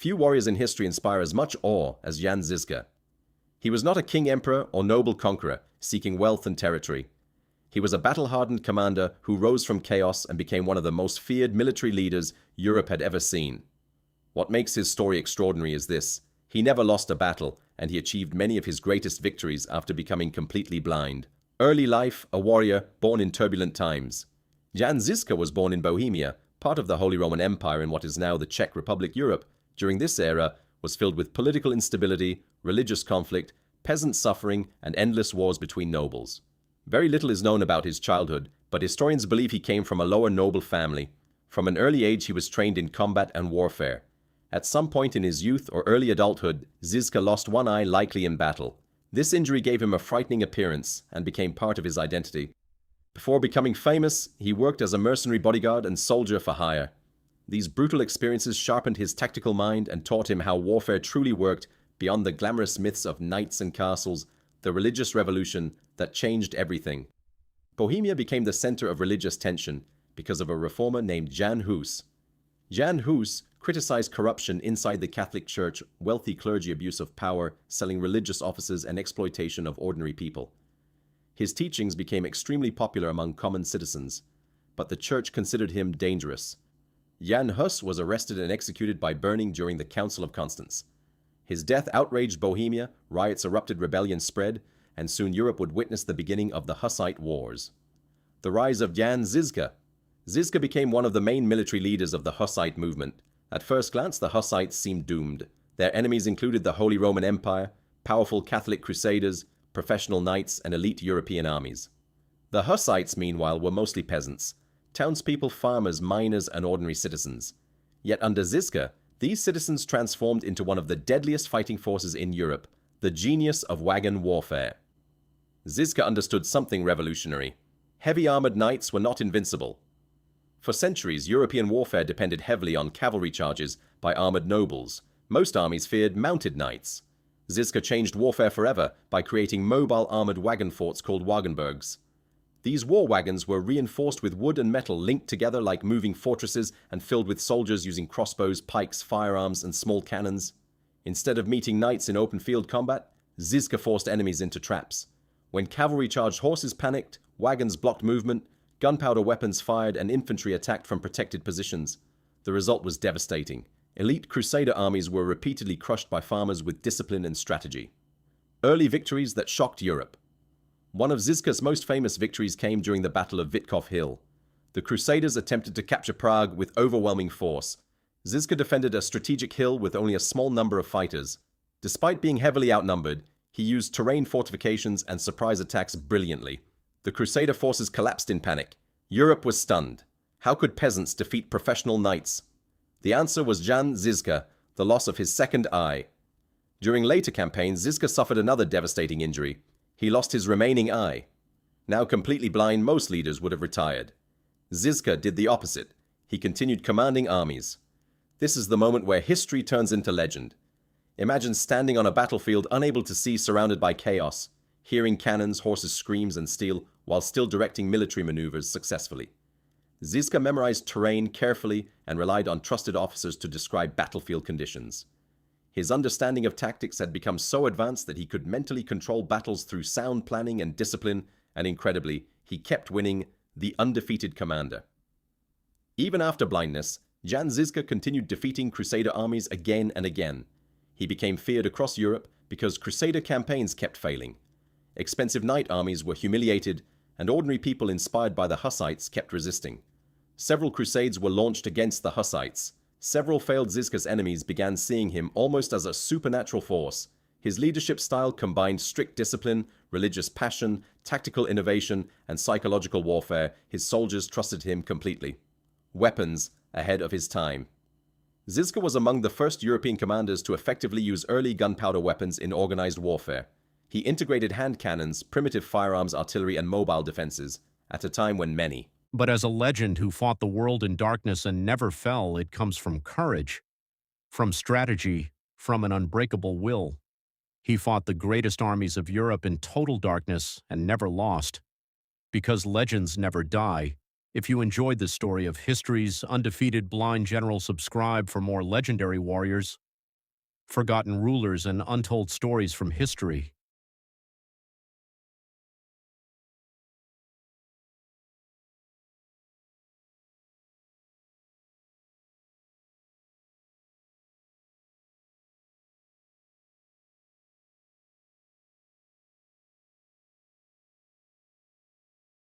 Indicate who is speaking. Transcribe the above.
Speaker 1: Few warriors in history inspire as much awe as Jan Žižka. He was not a king-emperor or noble conqueror seeking wealth and territory. He was a battle-hardened commander who rose from chaos and became one of the most feared military leaders Europe had ever seen. What makes his story extraordinary is this: he never lost a battle, and he achieved many of his greatest victories after becoming completely blind. Early life, a warrior born in turbulent times. Jan Žižka was born in Bohemia, part of the Holy Roman Empire in what is now the Czech Republic. Europe, during this era, was filled with political instability, religious conflict, peasant suffering, and endless wars between nobles. Very little is known about his childhood, but historians believe he came from a lower noble family. From an early age, he was trained in combat and warfare. At some point in his youth or early adulthood, Žižka lost one eye, likely in battle. This injury gave him a frightening appearance and became part of his identity. Before becoming famous, he worked as a mercenary bodyguard and soldier for hire. These brutal experiences sharpened his tactical mind and taught him how warfare truly worked beyond the glamorous myths of knights and castles, the religious revolution that changed everything. Bohemia became the center of religious tension because of a reformer named Jan Hus. Jan Hus criticized corruption inside the Catholic Church, wealthy clergy abuse of power, selling religious offices, and exploitation of ordinary people. His teachings became extremely popular among common citizens, but the church considered him dangerous. Jan Hus was arrested and executed by burning during the Council of Constance. His death outraged Bohemia, riots erupted, rebellion spread, and soon Europe would witness the beginning of the Hussite Wars. The rise of Jan Žižka. Žižka became one of the main military leaders of the Hussite movement. At first glance, the Hussites seemed doomed. Their enemies included the Holy Roman Empire, powerful Catholic crusaders, professional knights, and elite European armies. The Hussites, meanwhile, were mostly peasants, townspeople, farmers, miners, and ordinary citizens. Yet under Žižka, these citizens transformed into one of the deadliest fighting forces in Europe, the genius of wagon warfare. Žižka understood something revolutionary. Heavy armored knights were not invincible. For centuries, European warfare depended heavily on cavalry charges by armored nobles. Most armies feared mounted knights. Žižka changed warfare forever by creating mobile armored wagon forts called wagenburgs. These war wagons were reinforced with wood and metal linked together like moving fortresses and filled with soldiers using crossbows, pikes, firearms, and small cannons. Instead of meeting knights in open field combat, Žižka forced enemies into traps. When cavalry charged, horses panicked, wagons blocked movement, gunpowder weapons fired, and infantry attacked from protected positions. The result was devastating. Elite crusader armies were repeatedly crushed by farmers with discipline and strategy. Early victories that shocked Europe. One of Žižka's most famous victories came during the Battle of Witkov Hill. The Crusaders attempted to capture Prague with overwhelming force. Žižka defended a strategic hill with only a small number of fighters. Despite being heavily outnumbered, he used terrain fortifications and surprise attacks brilliantly. The Crusader forces collapsed in panic. Europe was stunned. How could peasants defeat professional knights? The answer was Jan Žižka, the loss of his second eye. During later campaigns, Žižka suffered another devastating injury. He lost his remaining eye. Now completely blind, most leaders would have retired. Žižka did the opposite. He continued commanding armies. This is the moment where history turns into legend. Imagine standing on a battlefield, unable to see, surrounded by chaos, hearing cannons, horses' screams, and steel, while still directing military maneuvers successfully. Žižka memorized terrain carefully and relied on trusted officers to describe battlefield conditions. His understanding of tactics had become so advanced that he could mentally control battles through sound planning and discipline, and incredibly, he kept winning, the undefeated commander. Even after blindness, Jan Žižka continued defeating crusader armies again and again. He became feared across Europe because crusader campaigns kept failing. Expensive knight armies were humiliated, and ordinary people inspired by the Hussites kept resisting. Several crusades were launched against the Hussites. Several failed. Žižka's enemies began seeing him almost as a supernatural force. His leadership style combined strict discipline, religious passion, tactical innovation, and psychological warfare. His soldiers trusted him completely. Weapons ahead of his time. Žižka was among the first European commanders to effectively use early gunpowder weapons in organized warfare. He integrated hand cannons, primitive firearms, artillery, and mobile defenses at a time when many.
Speaker 2: But as a legend who fought the world in darkness and never fell, it comes from courage, from strategy, from an unbreakable will. He fought the greatest armies of Europe in total darkness and never lost. Because legends never die. If you enjoyed this story of history's undefeated blind general, subscribe for more legendary warriors. forgotten rulers, and untold stories from history.